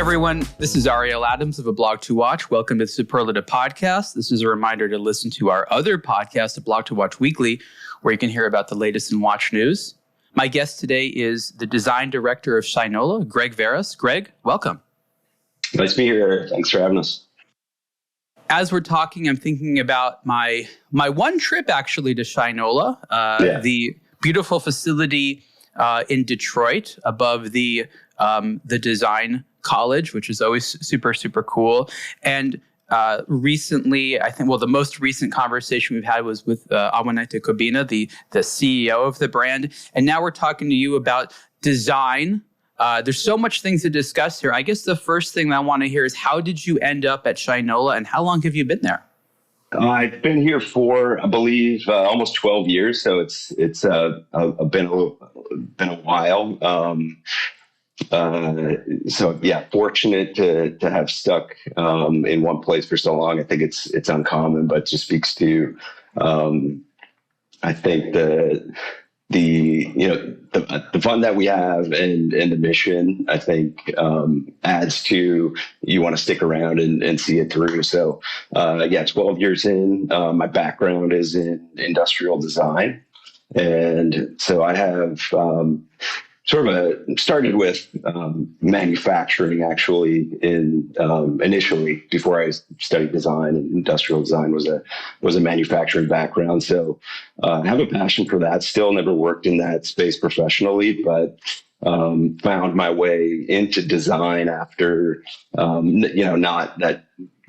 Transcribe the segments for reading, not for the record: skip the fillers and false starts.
everyone, this is Ariel Adams of aBlogtoWatch. Welcome to the Superlative Podcast. This is a reminder to listen to our other podcast, aBlogtoWatch Weekly, where you can hear about the latest in watch news. My guest today is the design director of Shinola, Greg Verras. Greg, welcome. Nice to be here. Thanks for having us. As we're talking, I'm thinking about my one trip actually to Shinola, the beautiful facility in Detroit above the design college, which is always super, super cool. And recently, I think, the most recent conversation we've had was with Awanete Kobina, the CEO of the brand. And now we're talking to you about design. There's so much things to discuss here. I guess the first thing I want to hear is, how did you end up at Shinola and how long have you been there? I've been here for, I believe, almost 12 years. So it's been a while. Fortunate to have stuck in one place for so long. I think it's uncommon, but just speaks to I think the fun that we have and the mission, I think, adds to, you want to stick around and see it through. So 12 years in, my background is in industrial design, and so I have started with manufacturing actually initially before I studied design, and industrial design was a manufacturing background. So I have a passion for that. Still never worked in that space professionally, but found my way into design after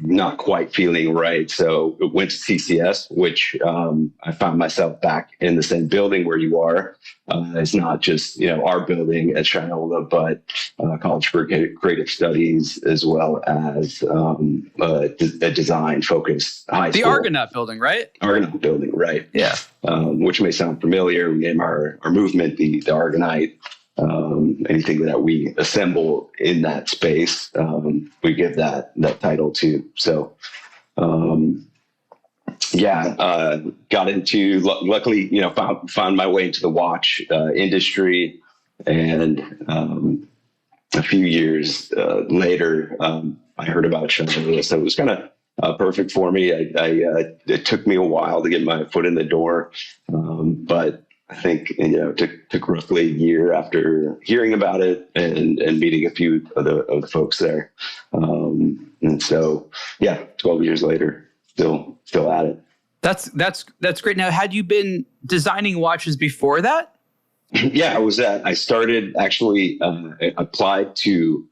not quite feeling right. So went to CCS, which I found myself back in the same building where you are. It's not just our building at Shinola, but College for Creative Studies, as well as a design-focused high school. The Argonaut building, right? Argonaut building, right? Yeah. Which may sound familiar. We name our movement the Argonite. Anything that we assemble in that space, we give that title to. So, got into, luckily, found my way into the watch industry, and a few years later, I heard about Shinola, so it was kind of perfect for me. It took me a while to get my foot in the door, but I think took roughly a year after hearing about it and meeting a few of the folks there, and so 12 years later, still at it. That's great. Now, had you been designing watches before that? Yeah, I started actually. I applied to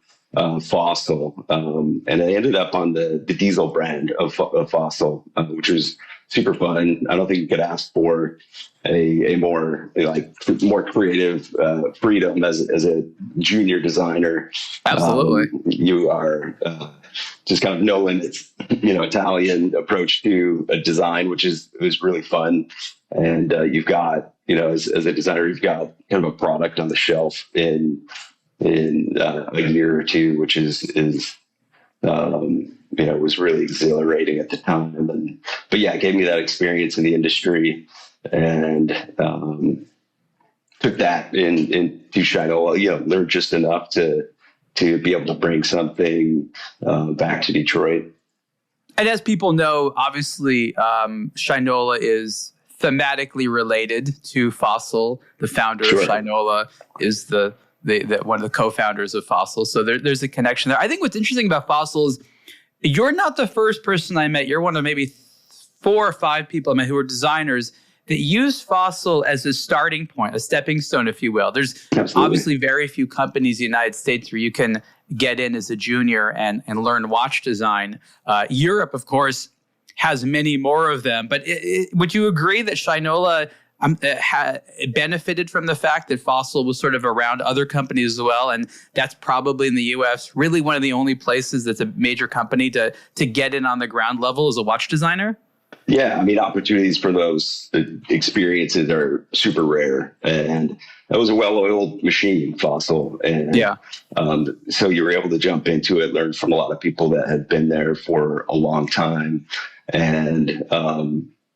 Fossil, and I ended up on the diesel brand of Fossil, which was super fun. I don't think you could ask for a more creative freedom as a junior designer. Absolutely, you are just kind of no limits, Italian approach to a design, which is really fun. And you've got, as a designer, you've got kind of a product on the shelf in a year or two, which was really exhilarating at the time. But it gave me that experience in the industry, and took that into Shinola, learned just enough to be able to bring something back to Detroit. And as people know, obviously, Shinola is thematically related to Fossil. The founder of Shinola is the one of the co-founders of Fossil. So there's a connection there. I think what's interesting about Fossil is you're not the first person I met. You're one of maybe 4 or 5 people I met who are designers that use Fossil as a starting point, a stepping stone, if you will. There's obviously very few companies in the United States where you can get in as a junior and learn watch design. Europe, of course, has many more of them. But would you agree that Shinola benefited from the fact that Fossil was sort of around other companies as well? And that's probably in the U.S. really one of the only places that's a major company to get in on the ground level as a watch designer? Yeah, I mean, opportunities for those experiences are super rare, and that was a well-oiled machine, Fossil, and so you were able to jump into it, learn from a lot of people that had been there for a long time, and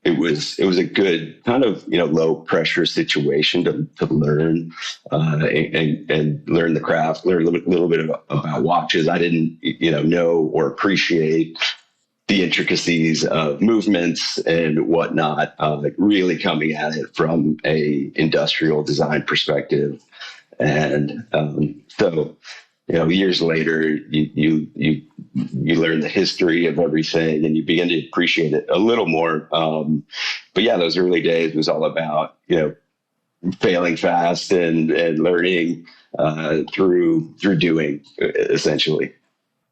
it was a good kind of, low pressure situation to learn and learn the craft, learn a little bit about watches. I didn't, know or appreciate the intricacies of movements and whatnot, like really coming at it from a industrial design perspective. And so, years later, you learn the history of everything and you begin to appreciate it a little more. But yeah, those early days was all about, failing fast and learning through doing, essentially.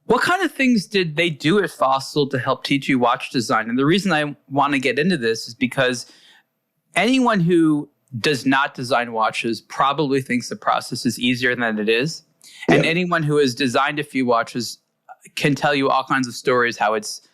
What kind of things did they do at Fossil to help teach you watch design? And the reason I want to get into this is because anyone who does not design watches probably thinks the process is easier than it is. And anyone who has designed a few watches can tell you all kinds of stories how it's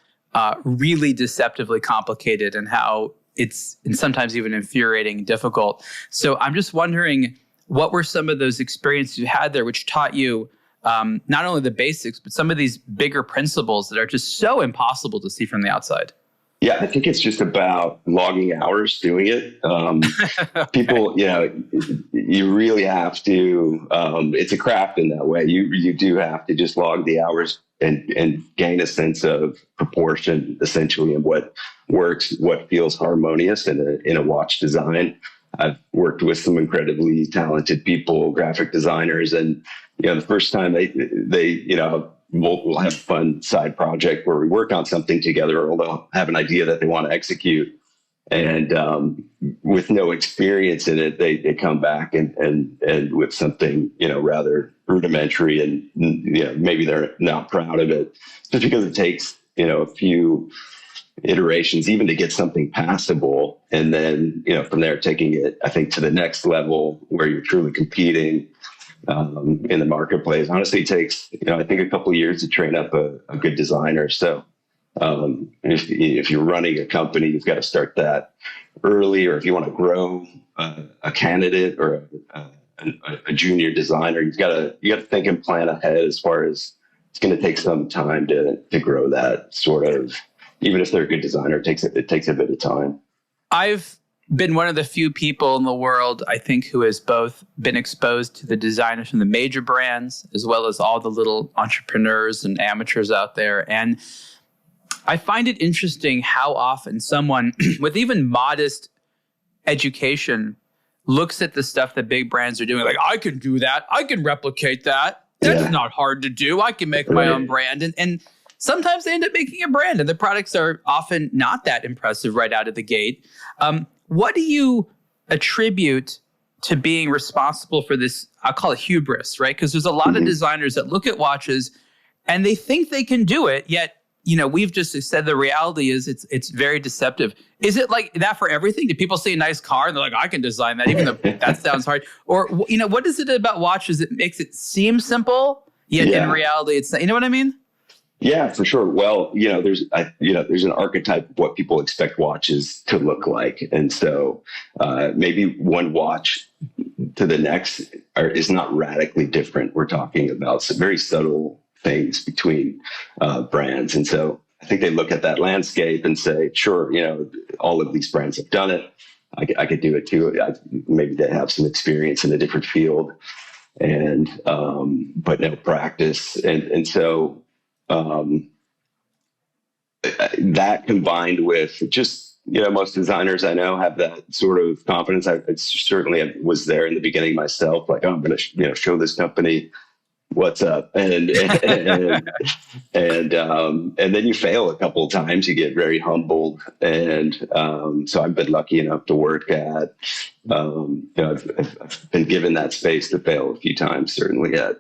really deceptively complicated and how it's sometimes even infuriating and difficult. So I'm just wondering, what were some of those experiences you had there which taught you not only the basics, but some of these bigger principles that are just so impossible to see from the outside? Yeah, I think it's just about logging hours doing it. People, you really have to, it's a craft in that way. You do have to just log the hours and gain a sense of proportion, essentially, and what works, what feels harmonious in a watch design. I've worked with some incredibly talented people, graphic designers, and the first time they we'll have a fun side project where we work on something together, or they'll have an idea that they want to execute, and with no experience in it, they come back and with something rather rudimentary, and maybe they're not proud of it, just because it takes a few iterations even to get something passable, and then from there taking it, I think, to the next level where you're truly competing in the marketplace. Honestly, it takes I think a couple of years to train up a good designer. So if you're running a company, you've got to start that early, or if you want to grow a candidate or a junior designer, you got to think and plan ahead, as far as it's going to take some time to grow that sort of. Even if they're a good designer, it takes a bit of time. I've been one of the few people in the world, I think, who has both been exposed to the designers from the major brands, as well as all the little entrepreneurs and amateurs out there. And I find it interesting how often someone with even modest education looks at the stuff that big brands are doing, like, I can do that. I can replicate that. That's not hard to do. I can make my own brand. And sometimes they end up making a brand, and the products are often not that impressive right out of the gate. What do you attribute to being responsible for this? I'll call it hubris, right? Because there's a lot of designers that look at watches and they think they can do it, yet we've just said the reality is it's very deceptive. Is it like that for everything? Do people see a nice car and they're like, I can design that, even though that sounds hard? Or what is it about watches that makes it seem simple, yet in reality it's not? You know what I mean? Yeah, for sure. Well, there's an archetype of what people expect watches to look like. And so maybe one watch to the next is not radically different. We're talking about some very subtle things between brands. And so I think they look at that landscape and say, sure, all of these brands have done it. I could do it too. Maybe they have some experience in a different field, and but no practice. And so that combined with just, most designers I know have that sort of confidence. I certainly was there in the beginning myself, like, oh, I'm going to, show this company what's up. And then you fail a couple of times, you get very humbled. And, so I've been lucky enough to work at, I've been given that space to fail a few times, certainly at,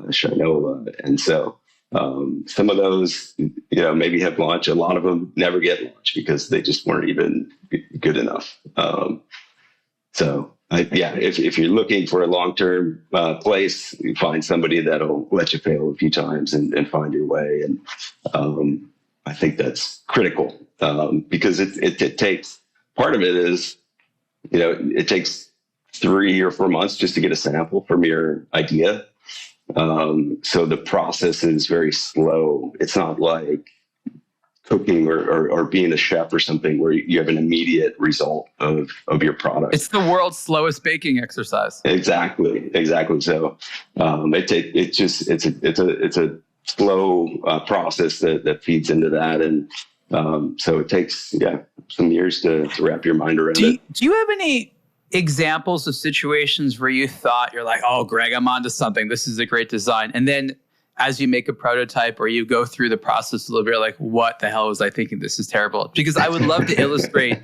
Shinola. And so, some of those, maybe have launched. A lot of them never get launched because they just weren't even good enough. If you're looking for a long-term place, you find somebody that'll let you fail a few times and find your way. And I think that's critical because it takes, part of it is, it takes 3 or 4 months just to get a sample from your idea. So the process is very slow. It's not like cooking or being a chef or something where you have an immediate result of your product. It's the world's slowest baking exercise. Exactly. So it's a slow process that feeds into that, and so it takes some years to wrap your mind around it. Do you have any examples of situations where you thought, you're like, oh, Greg, I'm onto something, this is a great design, and then as you make a prototype or you go through the process a little bit, like, what the hell was I thinking? This is terrible. Because I would love to illustrate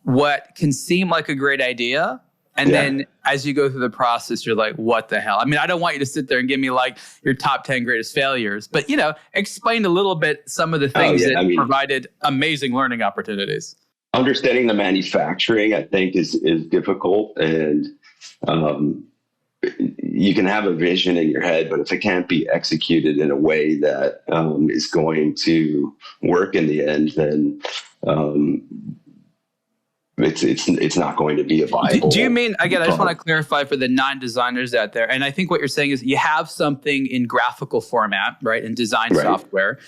what can seem like a great idea. And then as you go through the process, you're like, what the hell? I mean, I don't want you to sit there and give me like your top 10 greatest failures, but, explain a little bit some of the things that provided amazing learning opportunities. Understanding the manufacturing, I think, is difficult. And, you can have a vision in your head, but if it can't be executed in a way that is going to work in the end, then it's not going to be a viable. Do you mean, again, I just want to clarify for the non-designers out there, and I think what you're saying is you have something in graphical format, right, in design software,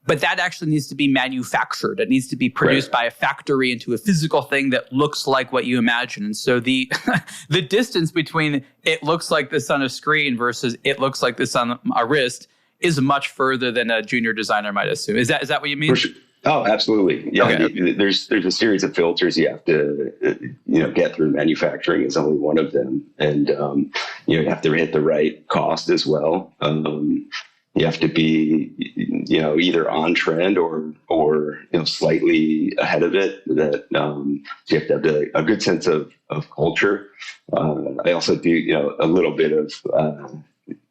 but that actually needs to be manufactured. It needs to be produced by a factory into a physical thing that looks like what you imagine. And so the the distance between it looks like this on a screen versus it looks like this on a wrist is much further than a junior designer might assume. Is that what you mean? For sure. Oh, absolutely. Yeah. Okay. There's a series of filters you have to get through. Manufacturing is only one of them, and you have to hit the right cost as well. You have to be, either on trend or slightly ahead of it. That you have to have a good sense of culture. I also do a little bit of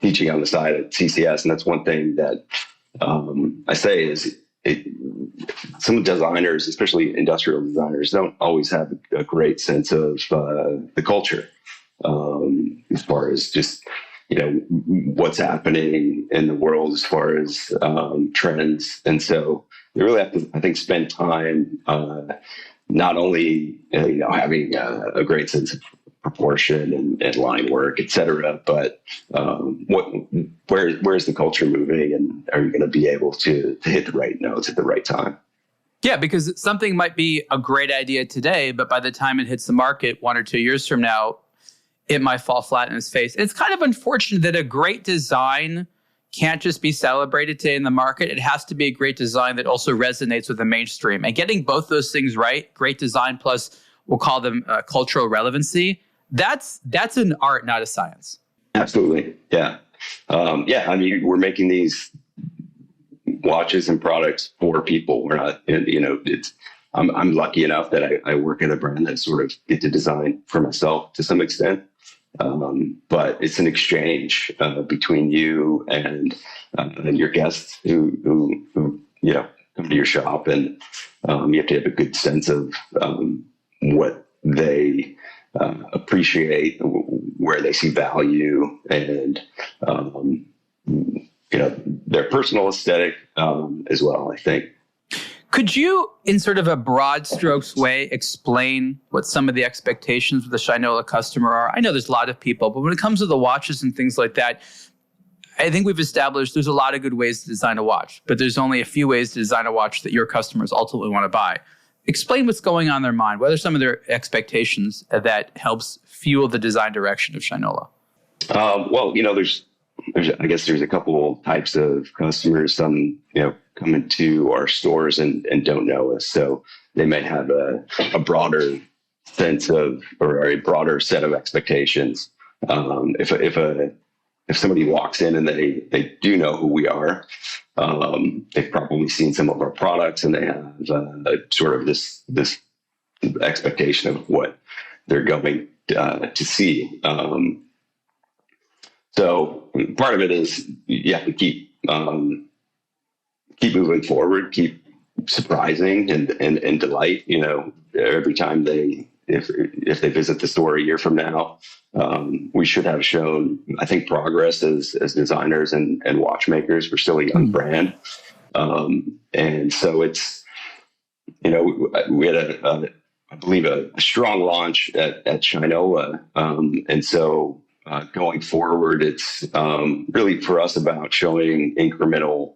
teaching on the side at CCS, and that's one thing that I say is some designers, especially industrial designers, don't always have a great sense of the culture as far as just what's happening in the world as far as trends. And so they really have to, I think, spend time not only having a great sense of proportion and line work, et cetera, but where's the culture moving, and are you going to be able to hit the right notes at the right time? Yeah, because something might be a great idea today, but by the time it hits the market 1 or 2 years from now, it might fall flat in its face. It's kind of unfortunate that a great design can't just be celebrated today in the market. It has to be a great design that also resonates with the mainstream. And getting both those things right, great design plus, we'll call them cultural relevancy, that's an art, not a science. Absolutely. Yeah. I mean, we're making these watches and products for people. We're not, I'm lucky enough that I work at a brand that sort of get to design for myself to some extent. But it's an exchange between you and your guests who come to your shop, and you have to have a good sense of what they appreciate, where they see value, and their personal aesthetic as well, I think. Could you, in sort of a broad strokes way, explain what some of the expectations of the Shinola customer are? I know there's a lot of people, but when it comes to the watches and things like that, I think we've established there's a lot of good ways to design a watch, but there's only a few ways to design a watch that your customers ultimately want to buy. Explain what's going on in their mind. What are some of their expectations that helps fuel the design direction of Shinola? There's a couple types of customers. Some, come into our stores and don't know us. So they might have a broader sense of, or a broader set of expectations. If somebody walks in and they do know who we are, they've probably seen some of our products, and they have sort of this expectation of what they're going to see. So part of it is you have to keep moving forward, keep surprising and delight. Every time if they visit the store a year from now, we should have shown, I think, progress as designers and watchmakers. We're still a young brand, and so it's we had I believe a strong launch at Shinola, and so. Going forward, it's really for us about showing incremental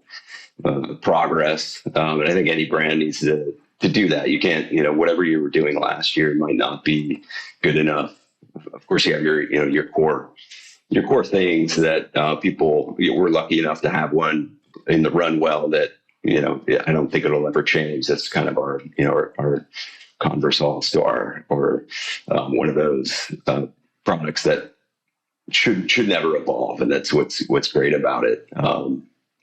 progress. And I think any brand needs to do that. You can't, whatever you were doing last year might not be good enough. Of course, you have your core things that people, we're lucky enough to have one in the run well that, I don't think it'll ever change. That's kind of our Converse All-Star, or one of those products that should never evolve. And that's what's great about it.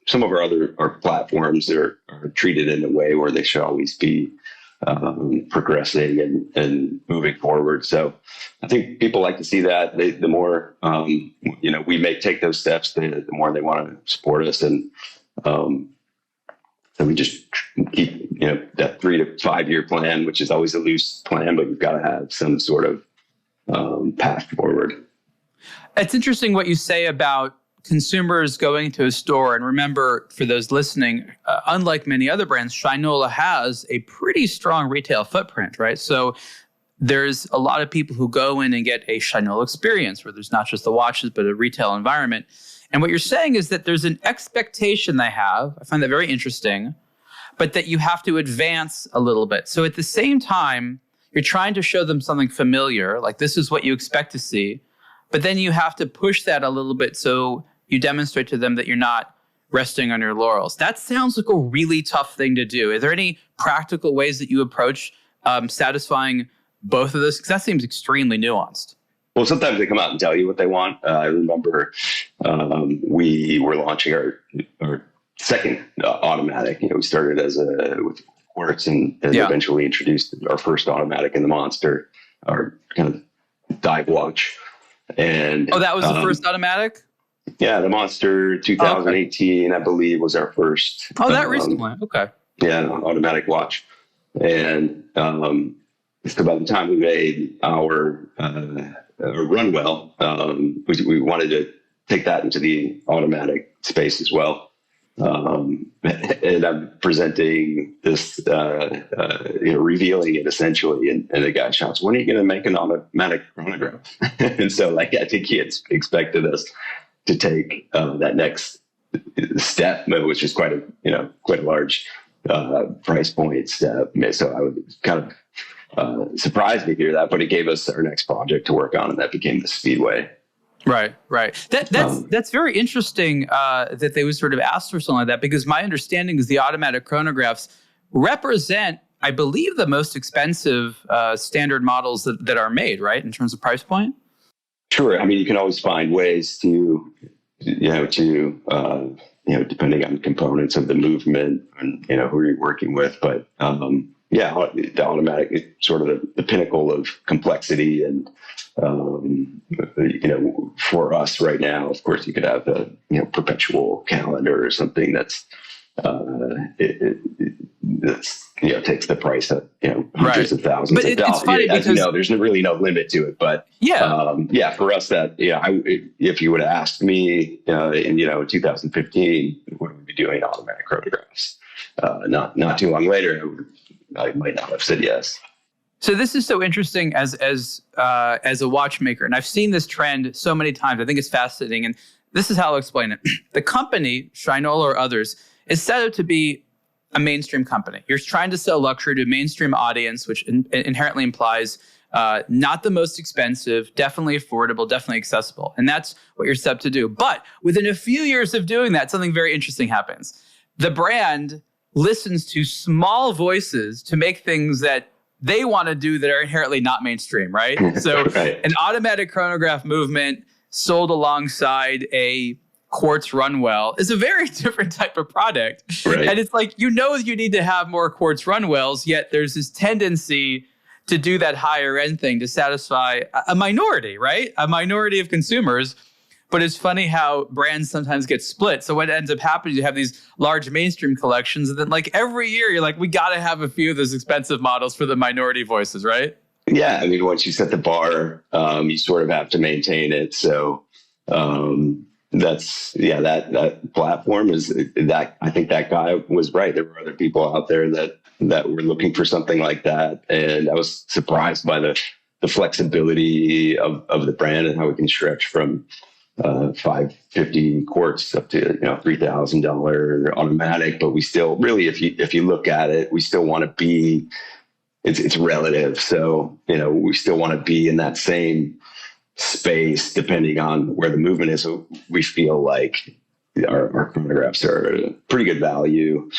Some of our platforms are treated in a way where they should always be progressing and moving forward. So I think people like to see that. The more we may take those steps, the more they want to support us. And so we just keep that 3 to 5 year plan, which is always a loose plan, but you've got to have some sort of path forward. It's interesting what you say about consumers going to a store. And remember, for those listening, unlike many other brands, Shinola has a pretty strong retail footprint, right? So there's a lot of people who go in and get a Shinola experience where there's not just the watches, but a retail environment. And what you're saying is that there's an expectation they have. I find that very interesting, but that you have to advance a little bit. So at the same time, you're trying to show them something familiar, like this is what you expect to see, but then you have to push that a little bit so you demonstrate to them that you're not resting on your laurels. That sounds like a really tough thing to do. Are there any practical ways that you approach satisfying both of those? Because that seems extremely nuanced. Well, sometimes they come out and tell you what they want. I remember we were launching our second automatic. We started with quartz and eventually introduced our first automatic in the Monster, our kind of dive watch. And that was the first automatic? Yeah, the Monster 2018, I believe, was our first. That recently. Okay. Yeah, automatic watch. And so by the time we made our Runwell, we wanted to take that into the automatic space as well. And I'm presenting this, revealing it essentially. And the guy shouts, "When are you going to make an automatic chronograph?" And so I think he had expected us to take that next step, which is quite a large price point step. So I was kind of surprised to hear that, but it gave us our next project to work on, and that became the Speedway. Right. That's very interesting that they would sort of ask for something like that, because my understanding is the automatic chronographs represent, I believe, the most expensive standard models that are made, right, in terms of price point? Sure. I mean, you can always find ways to depending on components of the movement and, who you're working with. But the automatic is sort of the pinnacle of complexity. And, for us right now, of course, you could have a, perpetual calendar or something that's takes the price of, hundreds of thousands of dollars. It's funny because, there's really no limit to it. But for us if you would have asked me, in 2015, would we be doing automatic chronographs? Not too long later, I might not have said yes. So this is so interesting as a watchmaker, and I've seen this trend so many times. I think it's fascinating, and this is how I'll explain it. The company, Shinola or others, is set up to be a mainstream company. You're trying to sell luxury to a mainstream audience, which inherently implies not the most expensive, definitely affordable, definitely accessible. And that's what you're set up to do. But within a few years of doing that, something very interesting happens. The brand listens to small voices to make things that they want to do that are inherently not mainstream, right? So An automatic chronograph movement sold alongside a quartz Runwell is a very different type of product. Right. And it's like, you need to have more quartz Runwells, yet there's this tendency to do that higher end thing to satisfy a minority, right? A minority of consumers. But it's funny how brands sometimes get split. So what ends up happening is you have these large mainstream collections, and then every year you're like, we got to have a few of those expensive models for the minority voices, right? Yeah, I mean, once you set the bar, you sort of have to maintain it. So that platform is that. I think that guy was right. There were other people out there that were looking for something like that, and I was surprised by the flexibility of the brand and how we can stretch from 550 quarts up to $3,000 automatic. But we still really, if you look at it, we still want to be. It's relative. So we still want to be in that same space depending on where the movement is. So we feel like our chronographs are a pretty good value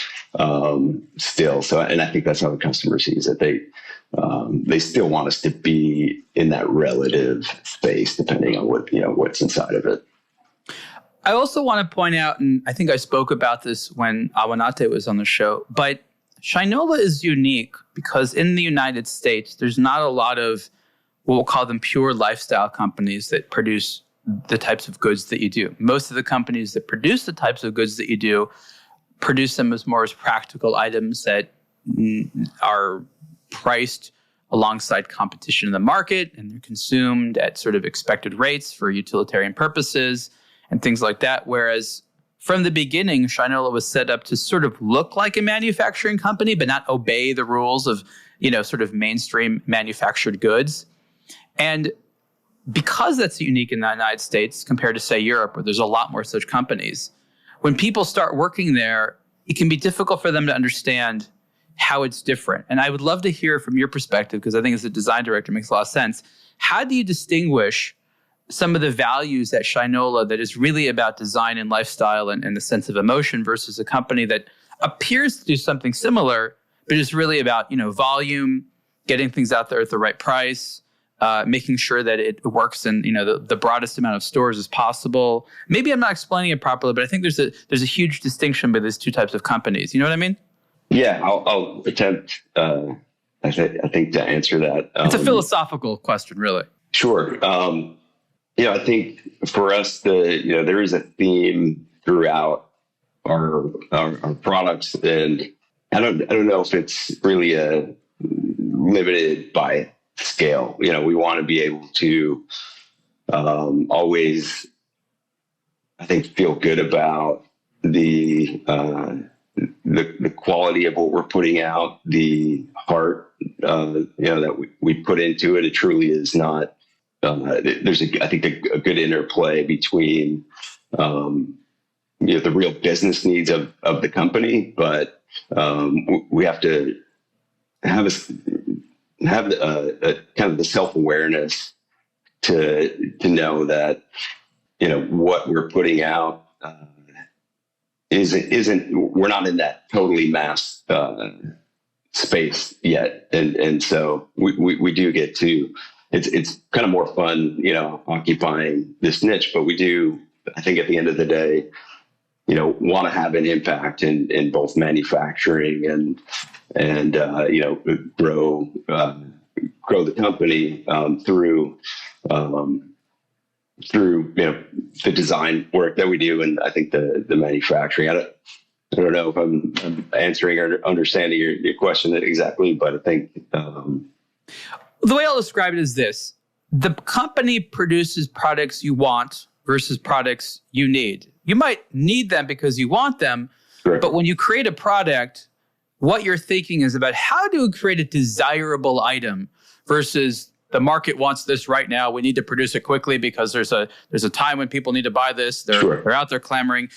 still. So, and I think that's how the customer sees it. They still want us to be in that relative space depending on what's inside of it. I also want to point out, and I think I spoke about this when Awanate was on the show, but Shinola is unique because in the United States, there's not a lot of what we'll call them pure lifestyle companies that produce the types of goods that you do. Most of the companies that produce the types of goods that you do produce them as practical items that are priced alongside competition in the market, and they're consumed at sort of expected rates for utilitarian purposes and things like that. Whereas from the beginning, Shinola was set up to sort of look like a manufacturing company, but not obey the rules of, sort of mainstream manufactured goods. And because that's unique in the United States compared to, say, Europe, where there's a lot more such companies, when people start working there, it can be difficult for them to understand how it's different. And I would love to hear from your perspective, because I think as a design director, it makes a lot of sense. How do you distinguish some of the values at Shinola that is really about design and lifestyle and the sense of emotion versus a company that appears to do something similar, but is really about, volume, getting things out there at the right price, making sure that it works in, the broadest amount of stores as possible. Maybe I'm not explaining it properly, but I think there's a huge distinction by these two types of companies. You know what I mean? Yeah, I'll attempt, I think to answer that. It's a philosophical question, really. Sure. I think for us, there is a theme throughout our products, and I don't know if it's really limited by scale. We want to be able to always, I think, feel good about the quality of what we're putting out, the heart that we put into it. It truly is not. There's I think a good interplay between the real business needs of the company, but we have to have a kind of the self-awareness to know that what we're putting out isn't we're not in that totally mass space yet, and so we do get to. It's kind of more fun, occupying this niche, but we do, I think at the end of the day, want to have an impact in both manufacturing and grow the company through the design work that we do. And I think the manufacturing, I don't know if I'm answering or understanding your question exactly, but I think, the way I'll describe it is this. The company produces products you want versus products you need. You might need them because you want them, sure. But when you create a product, what you're thinking is about how to create a desirable item versus the market wants this right now. We need to produce it quickly because there's a time when people need to buy this. They're out there clamoring.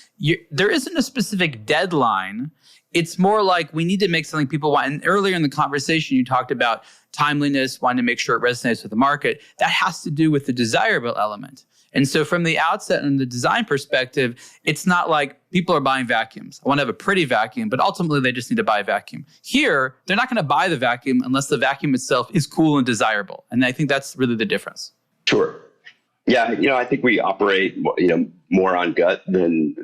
There isn't a specific deadline. It's more like we need to make something people want. And earlier in the conversation, you talked about timeliness, wanting to make sure it resonates with the market. That has to do with the desirable element. And so from the outset and the design perspective, it's not like people are buying vacuums. I want to have a pretty vacuum, but ultimately they just need to buy a vacuum. Here, they're not going to buy the vacuum unless the vacuum itself is cool and desirable. And I think that's really the difference. Sure. Yeah. I think we operate, more on gut than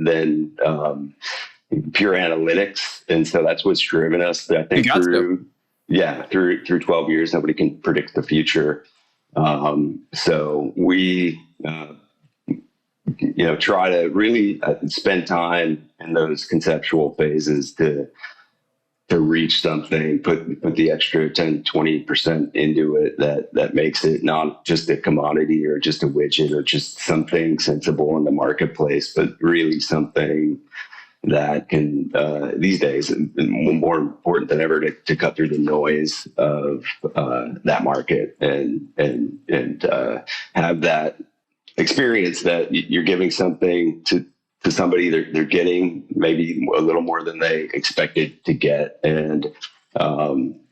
pure analytics. And so that's what's driven us. I think through 12 years, nobody can predict the future. So we, try to really spend time in those conceptual phases to reach something, put the extra 10, 20% into it that makes it not just a commodity or just a widget or just something sensible in the marketplace, but really something that can, these days, more important than ever to cut through the noise of that market and have that experience that you're giving something to somebody they're getting maybe a little more than they expected to get. And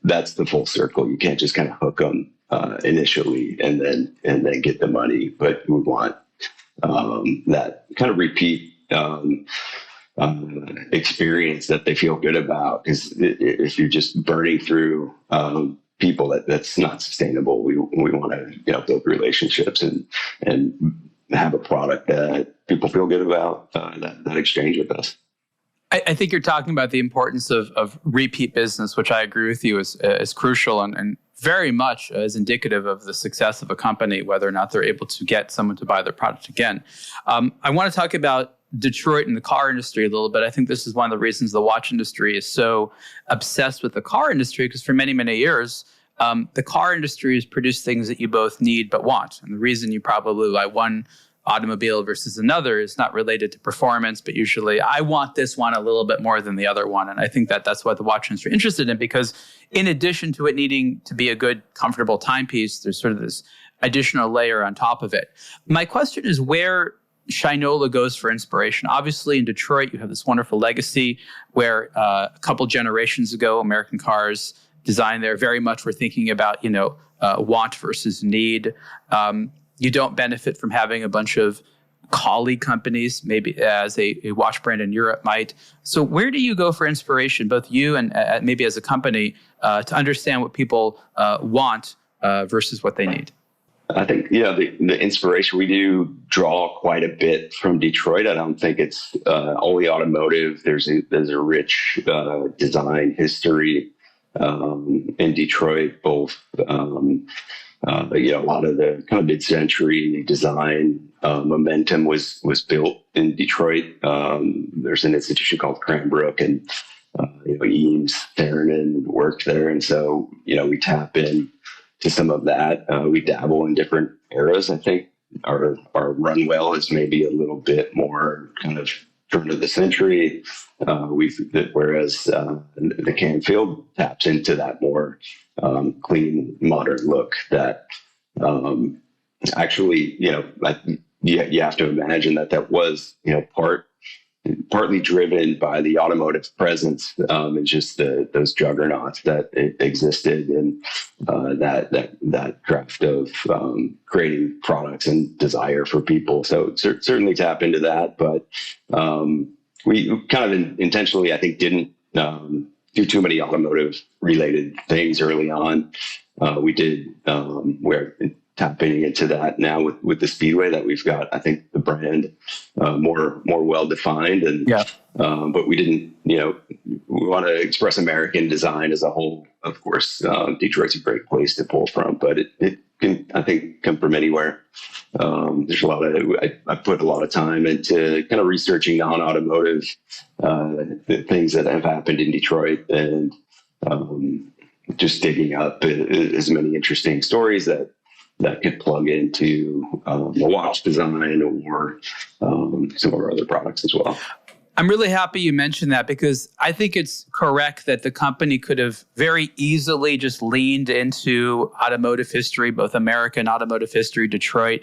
that's the full circle. You can't just kind of hook them initially and then get the money, but we want that kind of repeat experience that they feel good about. Because if you're just burning through people, that's not sustainable. We want to build relationships and have a product that people feel good about, that exchange with us. I think you're talking about the importance of repeat business, which I agree with you is crucial and very much is indicative of the success of a company, whether or not they're able to get someone to buy their product again. I want to talk about Detroit and the car industry a little bit. I think this is one of the reasons the watch industry is so obsessed with the car industry, because for many, many years, the car industry has produced things that you both need but want. And the reason you probably buy one automobile versus another is not related to performance, but usually I want this one a little bit more than the other one. And I think that's what the watch industry is interested in, because in addition to it needing to be a good, comfortable timepiece, there's sort of this additional layer on top of it. My question is where Shinola goes for inspiration. Obviously, in Detroit, you have this wonderful legacy where a couple generations ago, American cars designed there very much were thinking about, want versus need. You don't benefit from having a bunch of colleague companies, maybe as a watch brand in Europe might. So where do you go for inspiration, both you and maybe as a company, to understand what people want versus what they need? I think, the inspiration, we do draw quite a bit from Detroit. I don't think it's only automotive. There's a rich design history in Detroit, both a lot of the kind of mid-century design momentum was built in Detroit. There's an institution called Cranbrook, and Eames, Therenin worked there, and so we tap in to some of that. We dabble in different eras. I think our run well is maybe a little bit more kind of turn of the century. Whereas the Canfield taps into that more clean, modern look that actually, you have to imagine that was, partly driven by the automotive presence and just those juggernauts that existed, and that craft of creating products and desire for people. So certainly tap into that, but we kind of intentionally, I think, didn't do too many automotive related things early on. We did we're tapping into that now with the Speedway that we've got. I think the brand more well defined, and but we didn't. We want to express American design as a whole. Of course, Detroit's a great place to pull from, but it can, I think, come from anywhere. There's a lot of I put a lot of time into kind of researching non-automotive things that have happened in Detroit, and just digging up as many interesting stories that could plug into the watch design or some of our other products as well. I'm really happy you mentioned that, because I think it's correct that the company could have very easily just leaned into automotive history, both American automotive history, Detroit.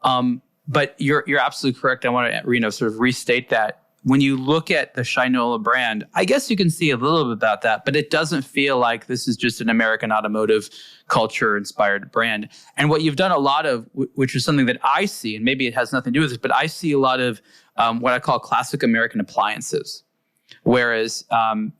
But you're absolutely correct. I want to sort of restate that. When you look at the Shinola brand, I guess you can see a little bit about that, but it doesn't feel like this is just an American automotive culture inspired brand. And what you've done a lot of, which is something that I see, and maybe it has nothing to do with this, but I see a lot of what I call classic American appliances. Whereas,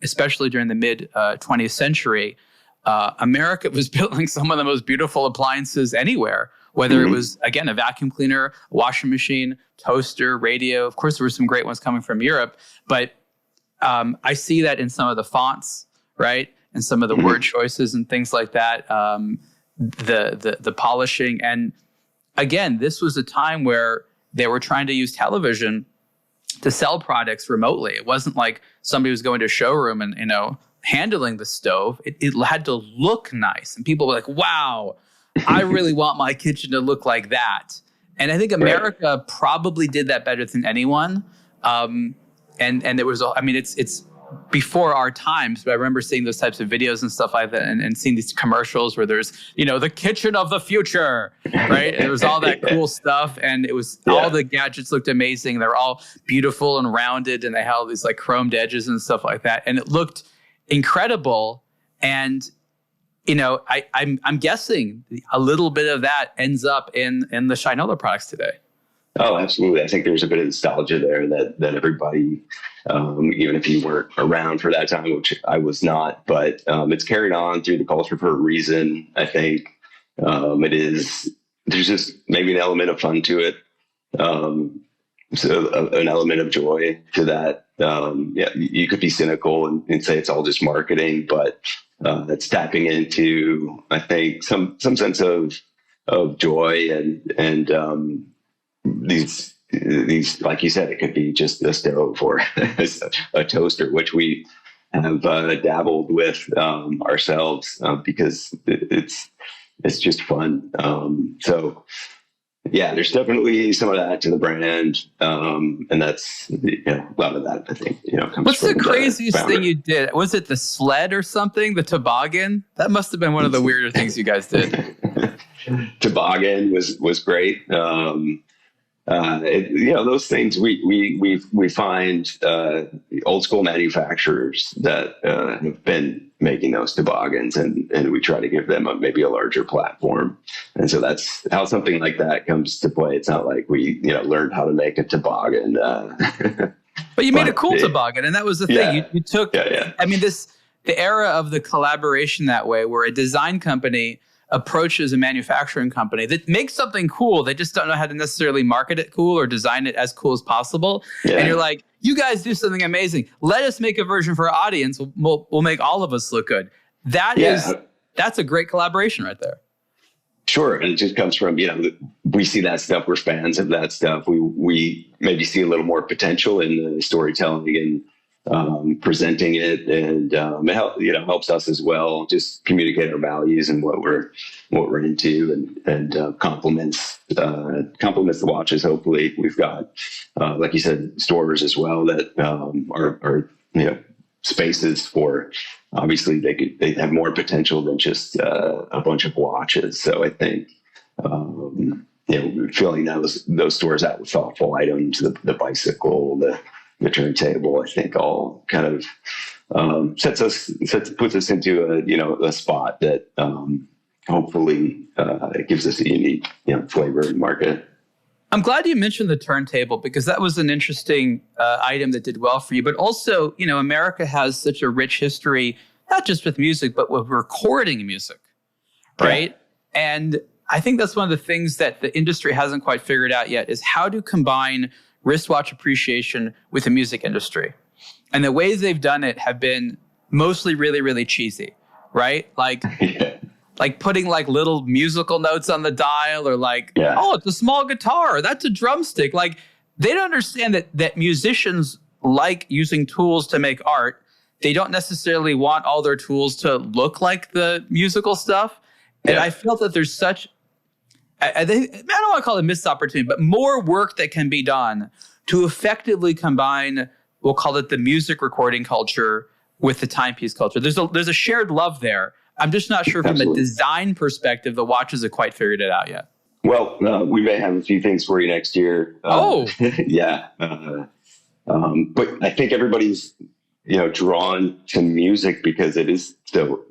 especially during the mid 20th century, America was building some of the most beautiful appliances anywhere. Whether it was, again, a vacuum cleaner, a washing machine, toaster, radio. Of course, there were some great ones coming from Europe. But I see that in some of the fonts, right? And some of the word choices and things like that, the polishing. And again, this was a time where they were trying to use television to sell products remotely. It wasn't like somebody was going to a showroom and, handling the stove. It had to look nice. And people were like, wow, I really want my kitchen to look like that. And I think America probably did that better than anyone. And there was, it's before our times, but I remember seeing those types of videos and stuff like that, and seeing these commercials where there's, the kitchen of the future, right? And it was all that cool stuff, and it was all the gadgets looked amazing. They were all beautiful and rounded, and they had all these like chromed edges and stuff like that, and it looked incredible. And I'm guessing a little bit of that ends up in the Shinola products today. Oh, absolutely. I think there's a bit of nostalgia there that everybody, even if you weren't around for that time, which I was not, but it's carried on through the culture for a reason. I think there's just maybe an element of fun to it. So an element of joy to that. You could be cynical and say it's all just marketing, but it's tapping into, I think, some sense of joy and these, like you said, it could be just a stove or a toaster, which we have dabbled with ourselves because it's just fun. So yeah, there's definitely some of that to the brand, and that's a lot of that I think comes. What's from the craziest thing you did? Was it the sled or something? The toboggan? That must have been one of the weirder things you guys did. Toboggan was great. Those things we find old school manufacturers that have been making those toboggans, and we try to give them maybe a larger platform. And so that's how something like that comes to play. It's not like we learned how to make a toboggan. But you made a cool toboggan, and that was the thing. You took. I mean, the era of the collaboration that way, where a design company approaches a manufacturing company that makes something cool. They just don't know how to necessarily market it cool or design it as cool as possible. Yeah. And you're like, you guys do something amazing. Let us make a version for our audience. We'll make all of us look good. That's a great collaboration right there. Sure. And it just comes from, we see that stuff. We're fans of that stuff. We maybe see a little more potential in the storytelling and presenting it, and it helps us as well, just communicate our values and what we're into, and complements the watches. Hopefully we've got like you said, stores as well that are spaces for, obviously they have more potential than just a bunch of watches. So I think filling those stores out with thoughtful items, the bicycle, the turntable, I think all kind of puts us into a spot that hopefully gives us a unique flavor and market. I'm glad you mentioned the turntable, because that was an interesting item that did well for you. But also, America has such a rich history, not just with music, but with recording music, right? Yeah. And I think that's one of the things that the industry hasn't quite figured out yet, is how to combine wristwatch appreciation with the music industry. And the ways they've done it have been mostly really, really cheesy, right? Like, like putting like little musical notes on the dial, or oh, it's a small guitar, that's a drumstick. Like, they don't understand that musicians like using tools to make art. They don't necessarily want all their tools to look like the musical stuff. And I felt that there's such, I don't want to call it a missed opportunity, but more work that can be done to effectively combine, we'll call it the music recording culture with the timepiece culture. There's a shared love there. I'm just not sure from a design perspective, the watches have quite figured it out yet. Well, we may have a few things for you next year. Yeah. But I think everybody's, drawn to music because it is so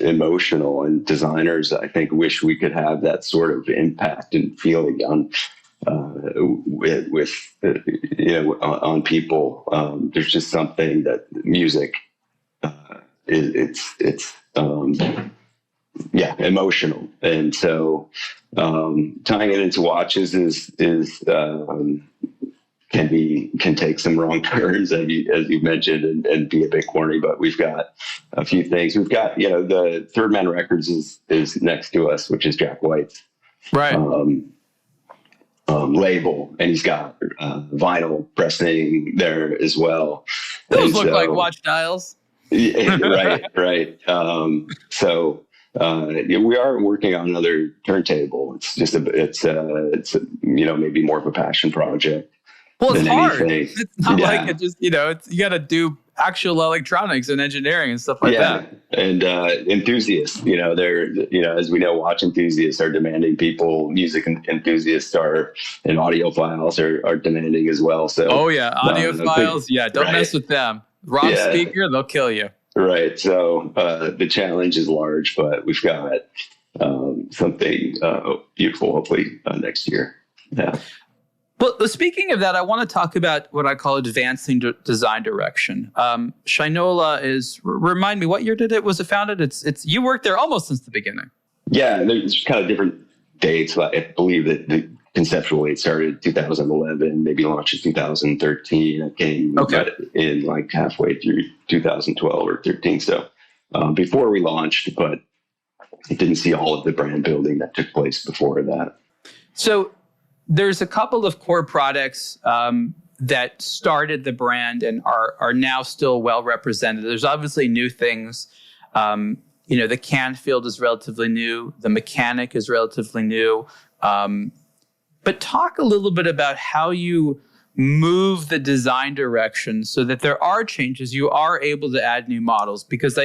emotional, and designers, I think, wish we could have that sort of impact and feeling on on people. There's just something that music it's emotional, and so tying it into watches is can take some wrong turns, as you mentioned, and be a bit corny. But we've got a few things. We've got the Third Man Records is next to us, which is Jack White's label, and he's got vinyl pressing there as well. Those look like watch dials. Right. So we are working on another turntable. It's just it's maybe more of a passion project. Well, it's hard. It's not like it just, you got to do actual electronics and engineering and stuff like that. And enthusiasts, they're, as we know, watch enthusiasts are demanding people, music enthusiasts are, and audiophiles are demanding as well. So, audiophiles. Don't mess with them. Wrong speaker, they'll kill you. Right. So the challenge is large, but we've got something beautiful, hopefully next year. Yeah. Well, speaking of that, I want to talk about what I call advancing design direction. Shinola remind me, what year was it founded? It's you worked there almost since the beginning. Yeah, there's kind of different dates. I believe that conceptually it started 2011, maybe launched in 2013. I came in like halfway through 2012 or 13. So before we launched, but it didn't see all of the brand building that took place before that. So there's a couple of core products that started the brand and are now still well represented. There's obviously new things. The can field is relatively new. The mechanic is relatively new. But talk a little bit about how you move the design direction so that there are changes. You are able to add new models, because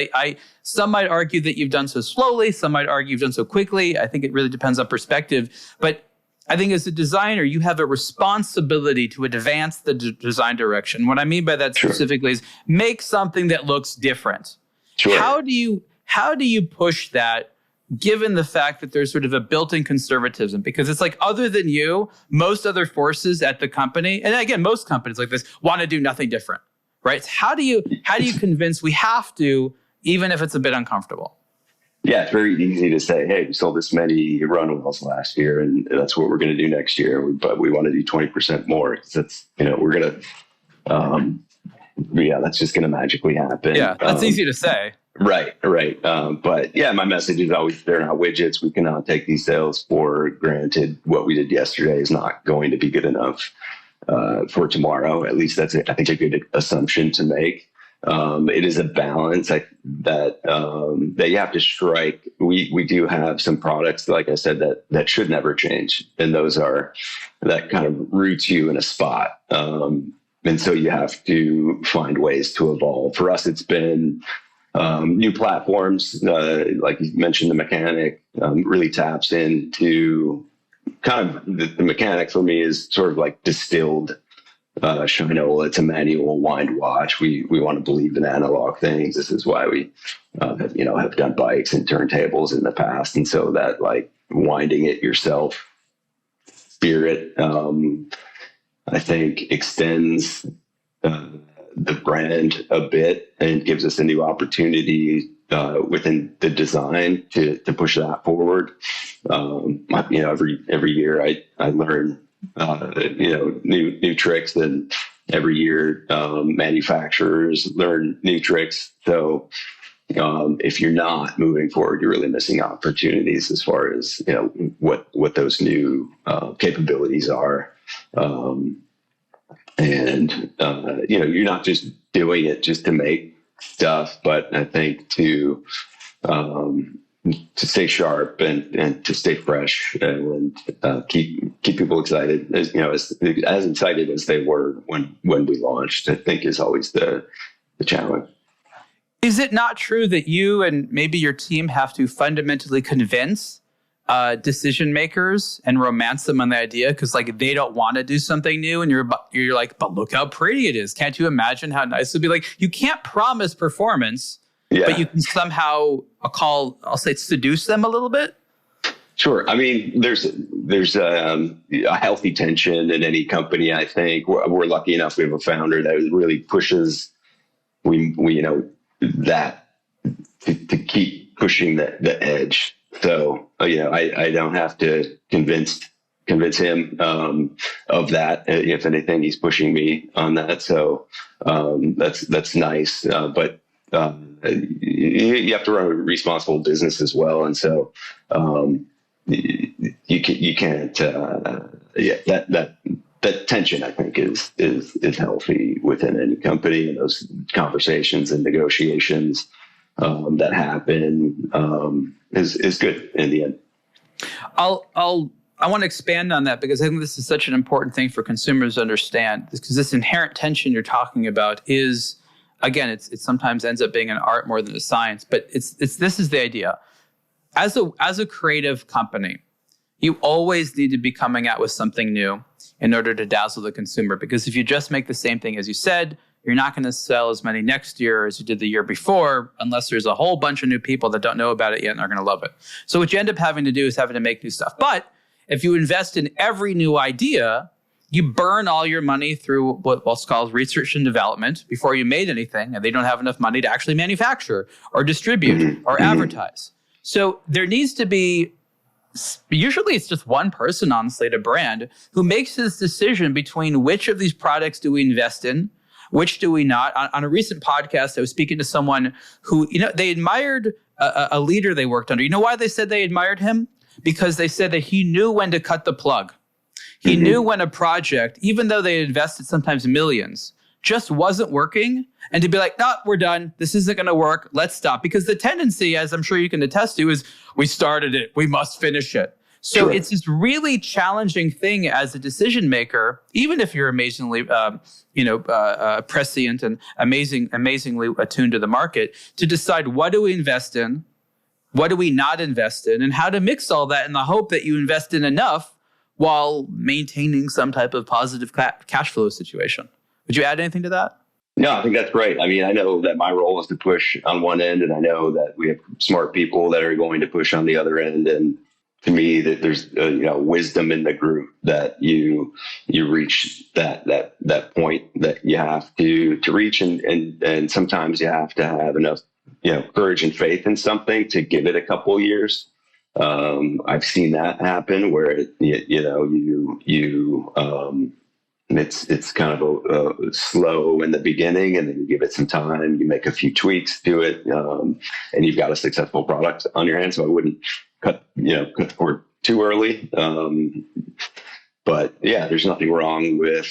some might argue that you've done so slowly. Some might argue you've done so quickly. I think it really depends on perspective. But I think as a designer, you have a responsibility to advance the design direction. What I mean by that specifically is make something that looks different. Sure. How do you push that, given the fact that there's sort of a built-in conservatism? Because it's like, other than you, most other forces at the company, and again, most companies like this want to do nothing different, right? So how do you convince we have to, even if it's a bit uncomfortable? Yeah, it's very easy to say, hey, we sold this many runwells last year, and that's what we're going to do next year. But we want to do 20% more. That's, we're going to, that's just going to magically happen. Yeah, that's easy to say. Right. But yeah, my message is always, they're not widgets. We cannot take these sales for granted. What we did yesterday is not going to be good enough for tomorrow. At least that's, I think, a good assumption to make. It is a balance that you have to strike. We do have some products, like I said, that should never change. And those are that kind of roots you in a spot. And so you have to find ways to evolve. For us, it's been new platforms, like you mentioned, the mechanic really taps into kind of the mechanic for me is sort of like distilled Shinola. It's a manual wind watch. We want to believe in analog things. This is why we have done bikes and turntables in the past. And so that like winding it yourself spirit, I think extends the brand a bit and gives us a new opportunity within the design to push that forward. Every year I learn new tricks, and every year manufacturers learn new tricks. So if you're not moving forward, you're really missing opportunities as far as what those new capabilities are. You're not just doing it just to make stuff, but I think to stay sharp and to stay fresh and keep people excited, as excited as they were when we launched, I think is always the challenge. Is it not true that you and maybe your team have to fundamentally convince decision makers and romance them on the idea, because like they don't want to do something new, and you're like, but look how pretty it is. Can't you imagine how nice it would be? Like, you can't promise performance, but you can somehow I'll say seduce them a little bit. Sure. I mean, there's a healthy tension in any company. I think we're lucky enough we have a founder that really pushes that to keep pushing the edge. So, I don't have to convince him of that. If anything, he's pushing me on that. So that's nice. But you have to run a responsible business as well, and so you can't. That tension, I think, is healthy within any company, and those conversations and negotiations that happen is good in the end. I want to expand on that, because I think this is such an important thing for consumers to understand, because this inherent tension you're talking about is again, it sometimes ends up being an art more than a science, but this is the idea. As a creative company, you always need to be coming out with something new in order to dazzle the consumer. Because if you just make the same thing as you said, you're not going to sell as many next year as you did the year before, unless there's a whole bunch of new people that don't know about it yet and are going to love it. So what you end up having to do is having to make new stuff. But if you invest in every new idea, you burn all your money through what's called research and development before you made anything, and they don't have enough money to actually manufacture or distribute or advertise. So there needs to be, usually it's just one person, honestly, at a brand who makes this decision between which of these products do we invest in, which do we not. On a recent podcast, I was speaking to someone who, they admired a leader they worked under. You know why they said they admired him? Because they said that he knew when to cut the plug. He knew when a project, even though they invested sometimes millions, just wasn't working, and to be like, no, we're done. This isn't going to work. Let's stop. Because the tendency, as I'm sure you can attest to, is we started it. We must finish it. So It's this really challenging thing as a decision maker, even if you're amazingly, prescient and amazingly attuned to the market, to decide what do we invest in, what do we not invest in, and how to mix all that in the hope that you invest in enough while maintaining some type of positive cash flow situation. Would you add anything to that? No, I think that's great. I mean, I know that my role is to push on one end, and I know that we have smart people that are going to push on the other end. And to me, that there's wisdom in the group that you reach that point that you have to reach, and sometimes you have to have enough courage and faith in something to give it a couple of years. I've seen that happen where it's kind of slow in the beginning, and then you give it some time, you make a few tweaks to it, and you've got a successful product on your hands. So I wouldn't cut the cord too early. But yeah, there's nothing wrong with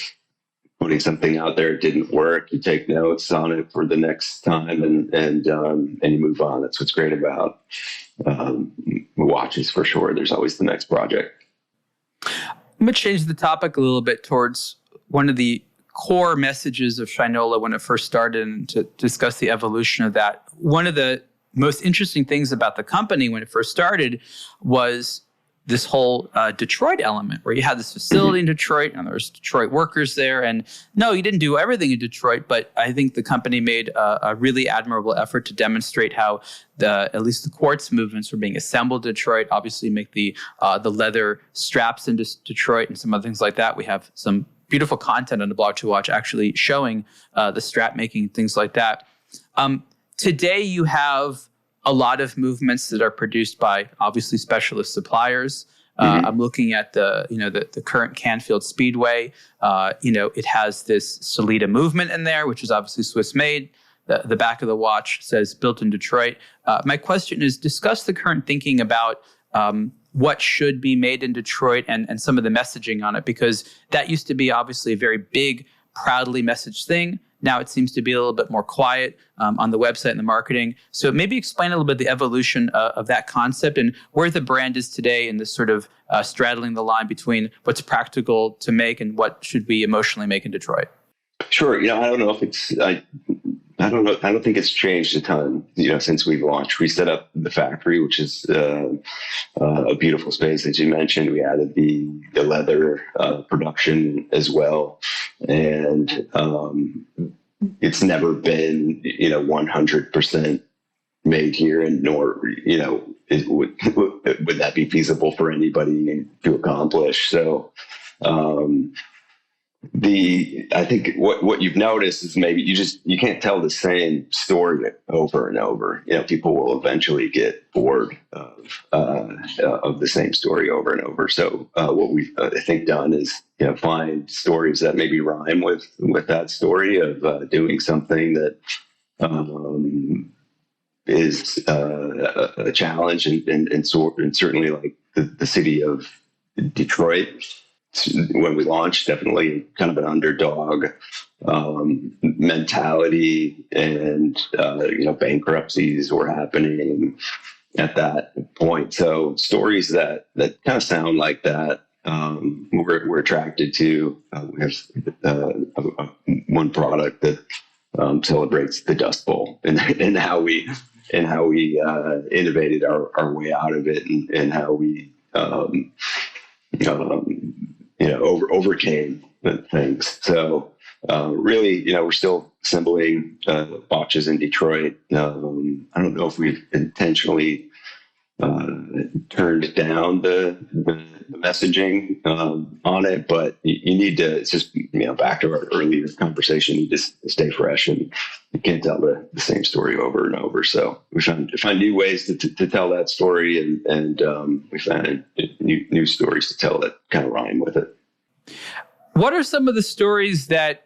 putting something out there. It didn't work. You take notes on it for the next time, and you move on. That's what's great about watches, for sure. There's always the next project. I'm going to change the topic a little bit towards one of the core messages of Shinola when it first started, and to discuss the evolution of that. One of the most interesting things about the company when it first started was this whole Detroit element, where you had this facility in Detroit and there was Detroit workers there. And no, you didn't do everything in Detroit, but I think the company made a really admirable effort to demonstrate how at least the quartz movements were being assembled in Detroit. Obviously, make the leather straps in Detroit and some other things like that. We have some beautiful content on aBlogtoWatch actually showing the strap making, things like that. Today, you have a lot of movements that are produced by obviously specialist suppliers. I'm looking at the current Canfield Speedway. It has this Solita movement in there, which is obviously Swiss made. The back of the watch says built in Detroit. My question is, discuss the current thinking about what should be made in Detroit and some of the messaging on it, because that used to be obviously a very big, proudly messaged thing. Now it seems to be a little bit more quiet on the website and the marketing. So maybe explain a little bit the evolution of that concept and where the brand is today in this sort of straddling the line between what's practical to make and what should we emotionally make in Detroit. Sure. I don't know if it's, I don't think it's changed a ton, since we've launched. We set up the factory, which is a beautiful space, as you mentioned. We added the leather production as well. And it's never been, 100% made here, and nor, would that be feasible for anybody to accomplish. So, I think what you've noticed is maybe you can't tell the same story over and over. People will eventually get bored of the same story over and over. So what we've I think done is find stories that maybe rhyme with that story of doing something that is a challenge, and certainly like the city of Detroit. When we launched, definitely kind of an underdog mentality, and bankruptcies were happening at that point. So stories that kind of sound like that, we're attracted to. We have one product that celebrates the Dust Bowl and how we innovated our way out of it, and how we overcame things. So really, we're still assembling watches in Detroit. I don't know if we've intentionally turned down the messaging on it, but you need to, it's just, back to our earlier conversation, you just stay fresh, and you can't tell the same story over and over. So we find new ways to tell that story, and we find new stories to tell that kind of rhyme with it. What are some of the stories that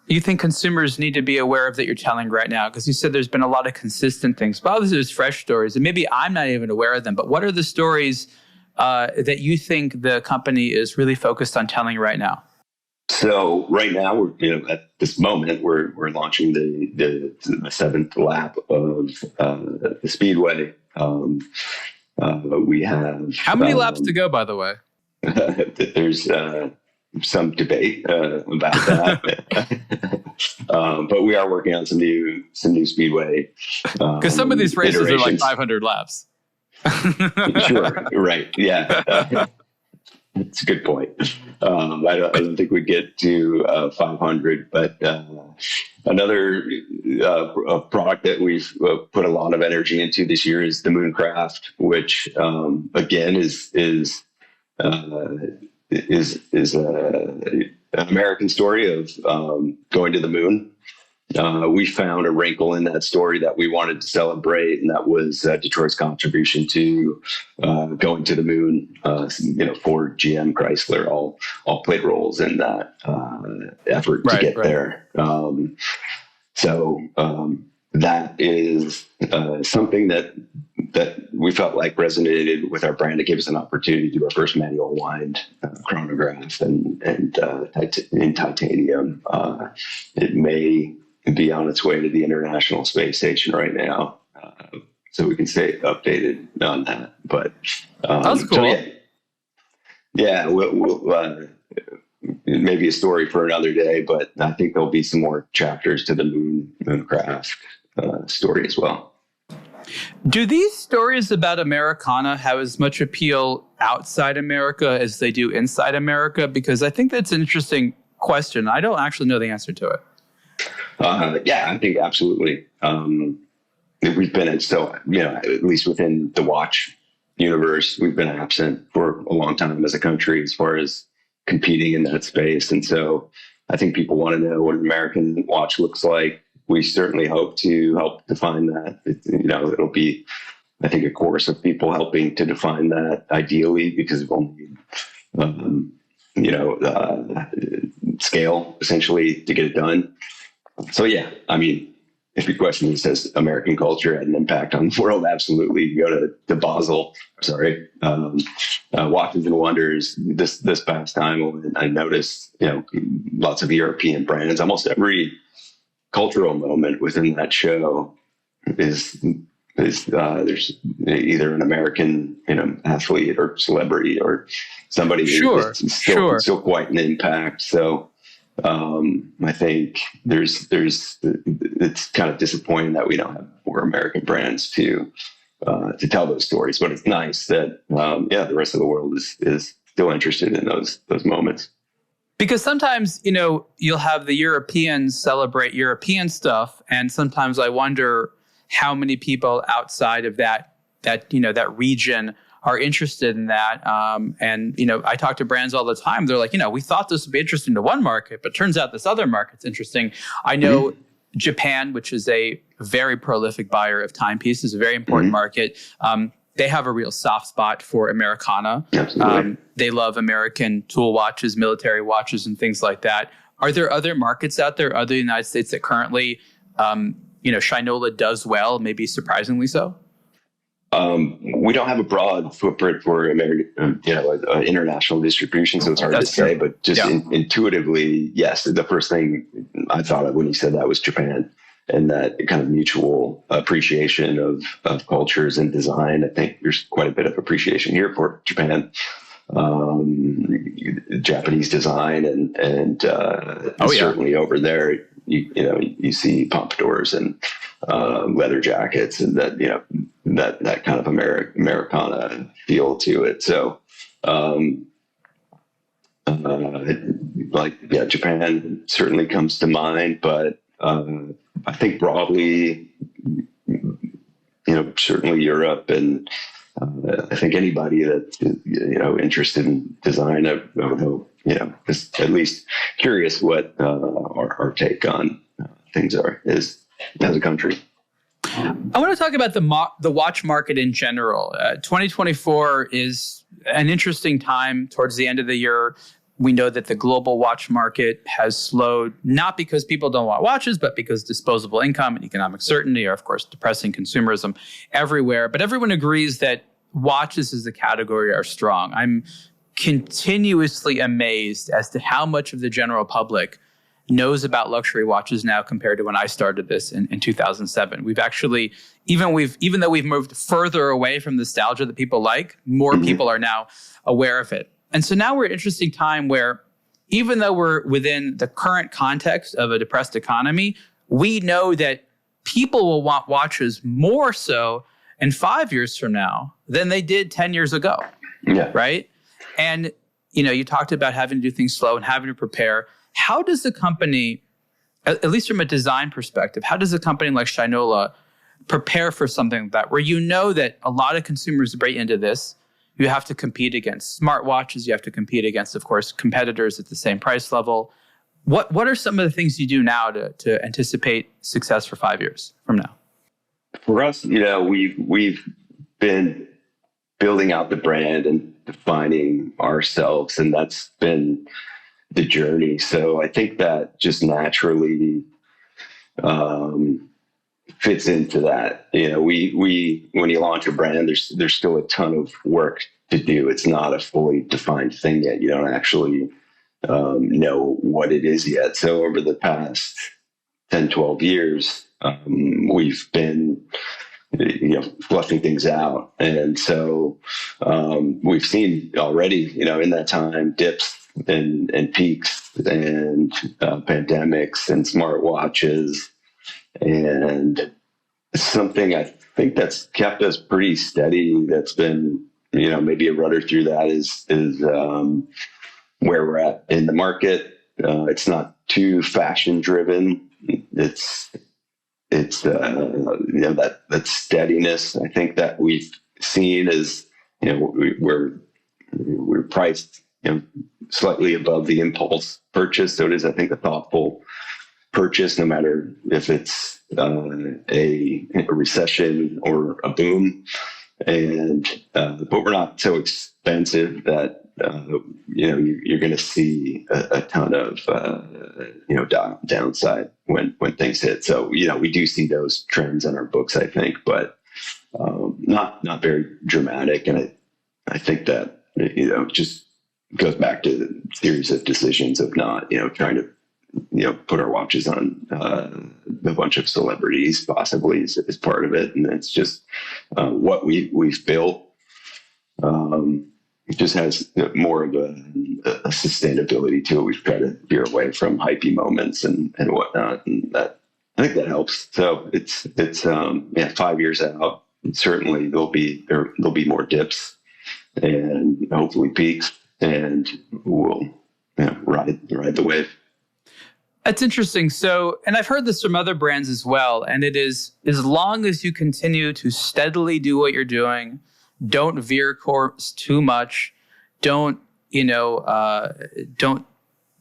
you think consumers need to be aware of that you're telling right now? Because you said there's been a lot of consistent things, but obviously there's fresh stories, and maybe I'm not even aware of them. But what are the stories that you think the company is really focused on telling right now? So right now, we're at this moment we're launching the seventh lap of the Speedway. We have how many laps to go, by the way? There's some debate about that, but we are working on some new Speedway. Because some of these races are like 500 laps. Sure, right? Yeah, that's a good point. I don't think we get to 500, but another product that we've put a lot of energy into this year is the Mooncraft, which again is an American story of going to the moon. We found a wrinkle in that story that we wanted to celebrate, and that was Detroit's contribution to going to the moon. Ford, GM, Chrysler all played roles in that effort to get there. So that is something that we felt like resonated with our brand. It gave us an opportunity to do our first manual wind chronograph and in titanium. It may be on its way to the International Space Station right now, so we can stay updated on that. But that's cool. So yeah, we'll maybe a story for another day, but I think there'll be some more chapters to the Mooncraft story as well. Do these stories about Americana have as much appeal outside America as they do inside America? Because I think that's an interesting question. I don't actually know the answer to it. Yeah, I think absolutely. We've been at least within the watch universe, we've been absent for a long time as a country as far as competing in that space. And so I think people want to know what an American watch looks like. We certainly hope to help define that. It'll be, I think, a course of people helping to define that ideally, because we'll need, scale essentially to get it done. So yeah, I mean, if your question says American culture had an impact on the world, absolutely. You go to Basel, Watches and Wonders this past time, and I noticed, lots of European brands. Almost every cultural moment within that show is there's either an American, athlete or celebrity or somebody who's still quite an impact. So I think it's kind of disappointing that we don't have more American brands to tell those stories, but it's nice that the rest of the world is still interested in those moments. Because sometimes, you'll have the Europeans celebrate European stuff, and sometimes I wonder how many people outside of that region are interested in that. And I talk to brands all the time. They're like, we thought this would be interesting to one market, but turns out this other market's interesting. I know Japan, which is a very prolific buyer of timepieces, a very important market. They have a real soft spot for Americana. They love American tool watches, military watches, and things like that. Are there other markets out there, other than the United States, that currently, Shinola does well, maybe surprisingly so? We don't have a broad footprint for American, international distribution, so it's hard to say. But just intuitively, yes, the first thing I thought of when you said that was Japan, and that kind of mutual appreciation of cultures and design. I think there's quite a bit of appreciation here for Japan, Japanese design, and certainly over there, you see pompadours and leather jackets, and that kind of Americana feel to it. So, Japan certainly comes to mind, but I think broadly, certainly Europe, and I think anybody that's interested in design, I would hope, is at least curious what our take on things is as a country. I want to talk about the watch market in general. 2024 is an interesting time towards the end of the year. We know that the global watch market has slowed, not because people don't want watches, but because disposable income and economic certainty are, of course, depressing consumerism everywhere. But everyone agrees that watches as a category are strong. I'm continuously amazed as to how much of the general public knows about luxury watches now compared to when I started this in 2007. We've actually, even though we've moved further away from nostalgia that people like, more people are now aware of it. And so now we're at an interesting time where even though we're within the current context of a depressed economy, we know that people will want watches more so in 5 years from now than they did 10 years ago. Yeah. Right? And, you talked about having to do things slow and having to prepare. How does the company, at least from a design perspective, how does a company like Shinola prepare for something like that, where you know that a lot of consumers break into this? You have to compete against smartwatches. You have to compete against, of course, competitors at the same price level. What are some of the things you do now to anticipate success for 5 years from now? For us, we've been building out the brand and defining ourselves, and that's been the journey. So I think that just naturally fits into that. We when you launch a brand, there's still a ton of work to do. It's not a fully defined thing yet. You don't actually know what it is yet. So over the past 10, 12 years, we've been flushing things out. And so we've seen already, in that time, dips and peaks and pandemics and smartwatches. And something I think that's kept us pretty steady, that's been, maybe a rudder through that is where we're at in the market. It's not too fashion driven. It's that steadiness. I think that we've seen is, we're priced, slightly above the impulse purchase. So it is, I think, a thoughtful purchase, no matter if it's a recession or a boom. And but we're not so expensive that you're going to see a ton of downside when things hit. So we do see those trends in our books, I think, but not very dramatic. And I think that just goes back to the series of decisions of not trying to put our watches on a bunch of celebrities possibly is part of it. And it's just what we've built. It just has more of a sustainability to it. We've tried to veer away from hypey moments and whatnot. And that, I think that helps. So it's 5 years out. Certainly there'll be more dips and hopefully peaks, and we'll ride the wave. That's interesting. So, and I've heard this from other brands as well. And it is, as long as you continue to steadily do what you're doing, don't veer course too much, don't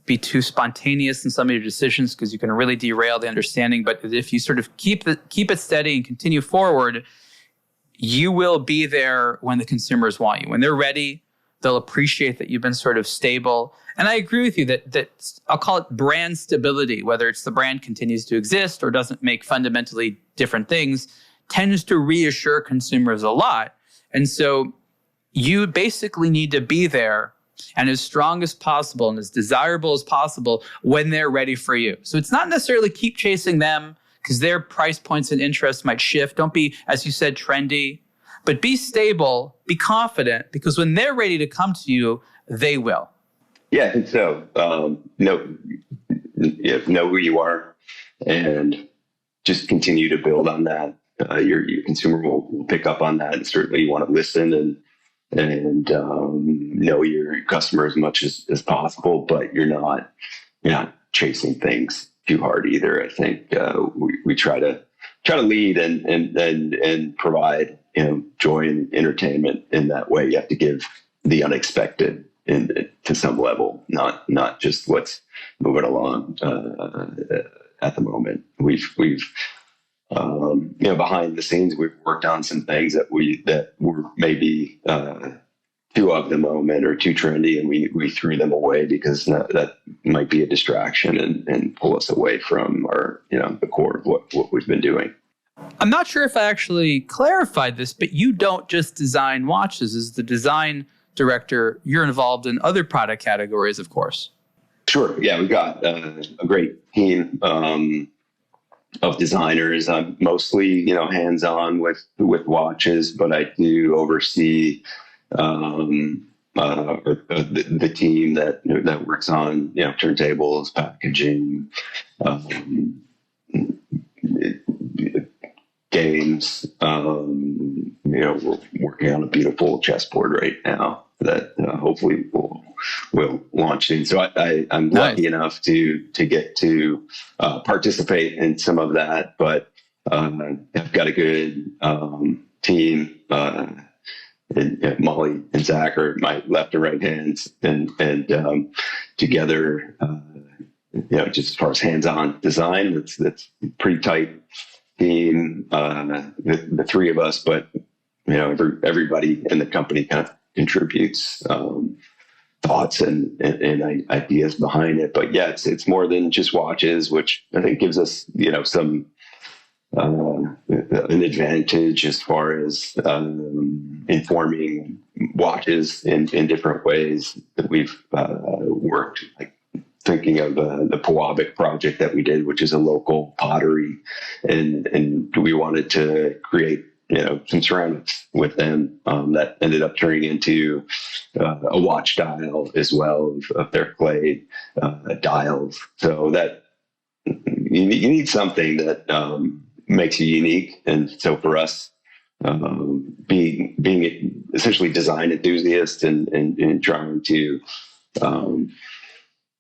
be too spontaneous in some of your decisions, because you can really derail the understanding. But if you sort of keep it steady and continue forward, you will be there when the consumers want you. When they're ready, they'll appreciate that you've been sort of stable. And I agree with you that I'll call it brand stability, whether it's the brand continues to exist or doesn't make fundamentally different things, tends to reassure consumers a lot. And so you basically need to be there and as strong as possible and as desirable as possible when they're ready for you. So it's not necessarily keep chasing them, because their price points and interests might shift. Don't be, as you said, trendy, but be stable, be confident, because when they're ready to come to you, they will. Yeah, I think so. Know who you are, and just continue to build on that. Your consumer will pick up on that, and certainly you want to listen and know your customer as much as possible, but you're not chasing things too hard either. I think we try to lead and provide joy and entertainment in that way. You have to give the unexpected to some level, not just what's moving along at the moment. We've behind the scenes, we've worked on some things that were maybe too of the moment or too trendy, and we threw them away because that might be a distraction and pull us away from our the core of what we've been doing. I'm not sure if I actually clarified this, but you don't just design watches. As the design director, you're involved in other product categories, of course. Sure. Yeah, we've got a great team of designers. I'm mostly, hands-on with watches, but I do oversee the team that works on, turntables, packaging, games. We're working on a beautiful chessboard right now that hopefully will launch soon. So I'm lucky enough to get to participate in some of that, but I've got a good team. And Molly and Zach are my left and right hands, and together, just as far as hands-on design, that's pretty tight team. The three of us, but everybody in the company kind of contributes thoughts and ideas behind it. But yeah, it's more than just watches, which I think gives us some an advantage as far as informing watches in different ways that we've worked. Like thinking of the Pewabic project that we did, which is a local pottery, and we wanted to create some ceramics with them that ended up turning into a watch dial as well of their clay dials. So that you need something that makes you unique. And so for us, being essentially design enthusiasts and trying to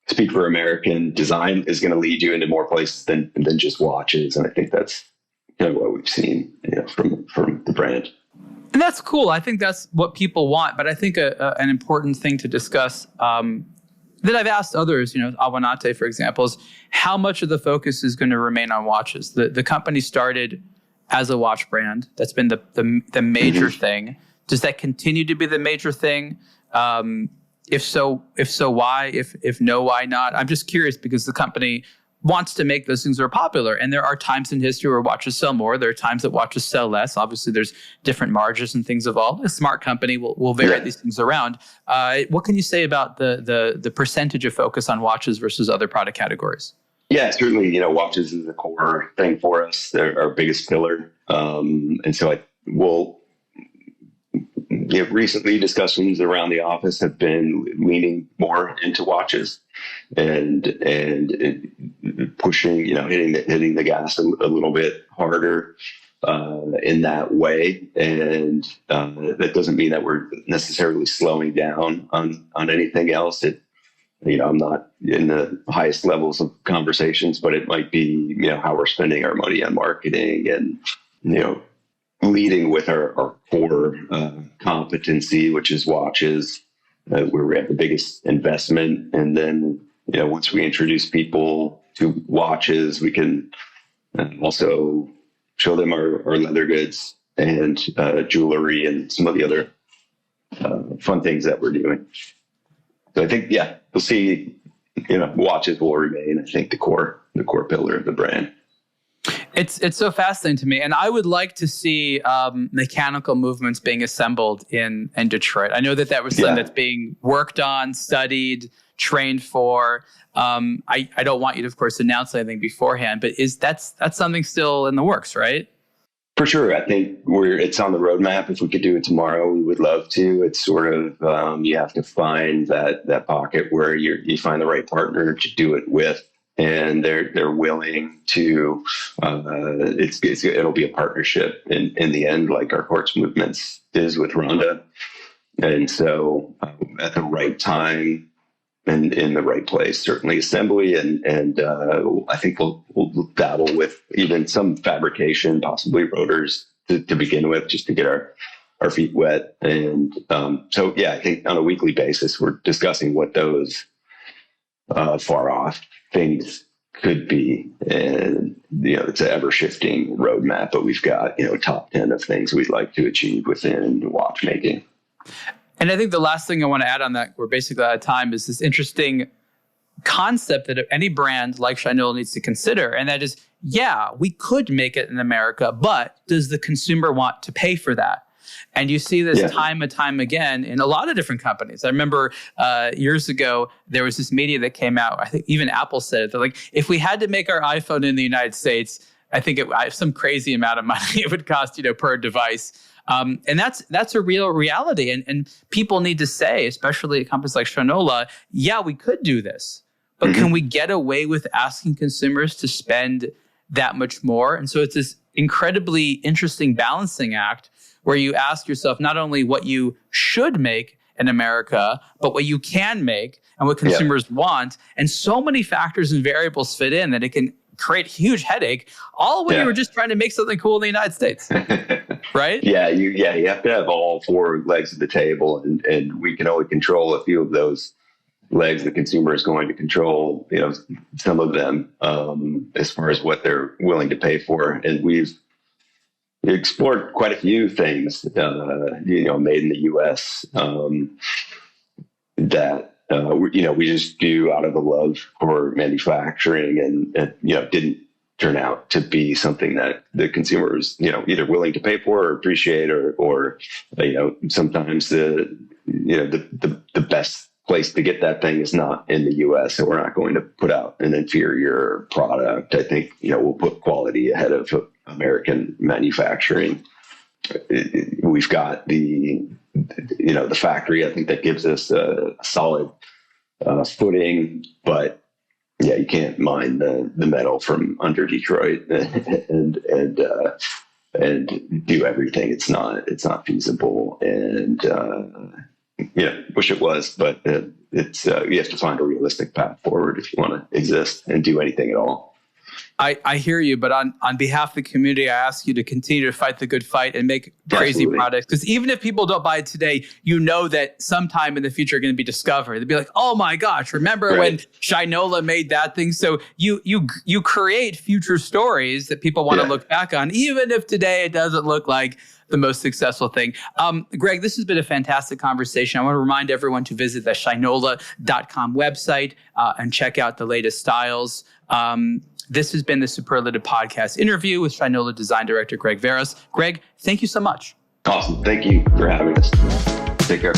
speak for American design is going to lead you into more places than just watches. And I think that's kind of what we've seen from the brand. And that's cool. I think that's what people want. But I think an important thing to discuss that I've asked others, Awanate, for example, is how much of the focus is going to remain on watches. The company started as a watch brand. That's been the major thing. Does that continue to be the major thing? If so, why? If no, why not? I'm just curious because the company wants to make those things that are popular. And there are times in history where watches sell more. There are times that watches sell less. Obviously, there's different margins and things evolve. A smart company will vary these things around. What can you say about the percentage of focus on watches versus other product categories? Yeah, certainly, watches is a core thing for us. They're our biggest pillar. And so recently discussions around the office have been leaning more into watches and pushing, hitting the gas a little bit harder in that way. And that doesn't mean that we're necessarily slowing down on anything else. I'm not in the highest levels of conversations, but it might be, how we're spending our money on marketing and, leading with our core competency, which is watches, where we have the biggest investment. And then, once we introduce people to watches, we can also show them our leather goods and jewelry and some of the other fun things that we're doing. So I think, we'll see, watches will remain, I think, the core pillar of the brand. It's so fascinating to me. And I would like to see mechanical movements being assembled in Detroit. I know that was something that's being worked on, studied, trained for. I don't want you to, of course, announce anything beforehand, but that's something still in the works, right? For sure. I think it's on the roadmap. If we could do it tomorrow, we would love to. It's sort of, you have to find that pocket where you find the right partner to do it with. and they're willing to. It'll be a partnership in the end, like our Quartz Movements is with Rhonda, and so at the right time and in the right place, certainly assembly, and I think we'll dabble with even some fabrication, possibly rotors to begin with, just to get our feet wet. And so, yeah, I think on a weekly basis, we're discussing what those far off things could be. And, it's an ever shifting roadmap, but we've got, top 10 of things we'd like to achieve within watchmaking. And I think the last thing I want to add on that, we're basically out of time, is this interesting concept that any brand like Shinola needs to consider. And that is, yeah, we could make it in America, but does the consumer want to pay for that? And you see this time and time again in a lot of different companies. I remember years ago, there was this media that came out. I think even Apple said it. They're like, if we had to make our iPhone in the United States, I think some crazy amount of money it would cost, per device. And that's a real reality. And people need to say, especially at companies like Shinola, yeah, we could do this. But can we get away with asking consumers to spend that much more? And so it's this incredibly interesting balancing act where you ask yourself not only what you should make in America, but what you can make and what consumers want. And so many factors and variables fit in that it can create huge headache, all when you were just trying to make something cool in the United States. Right? You have to have all four legs of the table, and we can only control a few of those legs. The consumer is going to control, some of them as far as what they're willing to pay for. And we've explored quite a few things, made in the U.S. That we just do out of the love for manufacturing, and didn't turn out to be something that the consumer is either willing to pay for or appreciate, or sometimes the best place to get that thing is not in the U.S. So we're not going to put out an inferior product. I think we'll put quality ahead of American manufacturing. We've got the factory. I think that gives us a solid footing, but you can't mine the metal from under Detroit and do everything. It's not feasible, and wish it was, but it's you have to find a realistic path forward if you want to exist and do anything at all. I hear you, but on behalf of the community, I ask you to continue to fight the good fight and make crazy products. Because even if people don't buy it today, that sometime in the future are going to be discovered. They'll be like, oh my gosh, remember when Shinola made that thing? So you create future stories that people want to look back on, even if today it doesn't look like the most successful thing. Greg, this has been a fantastic conversation. I want to remind everyone to visit the Shinola.com website and check out the latest styles. This has been the Superlative Podcast interview with Shinola Design Director Greg Verras. Greg, thank you so much. Awesome. Thank you for having us. Take care.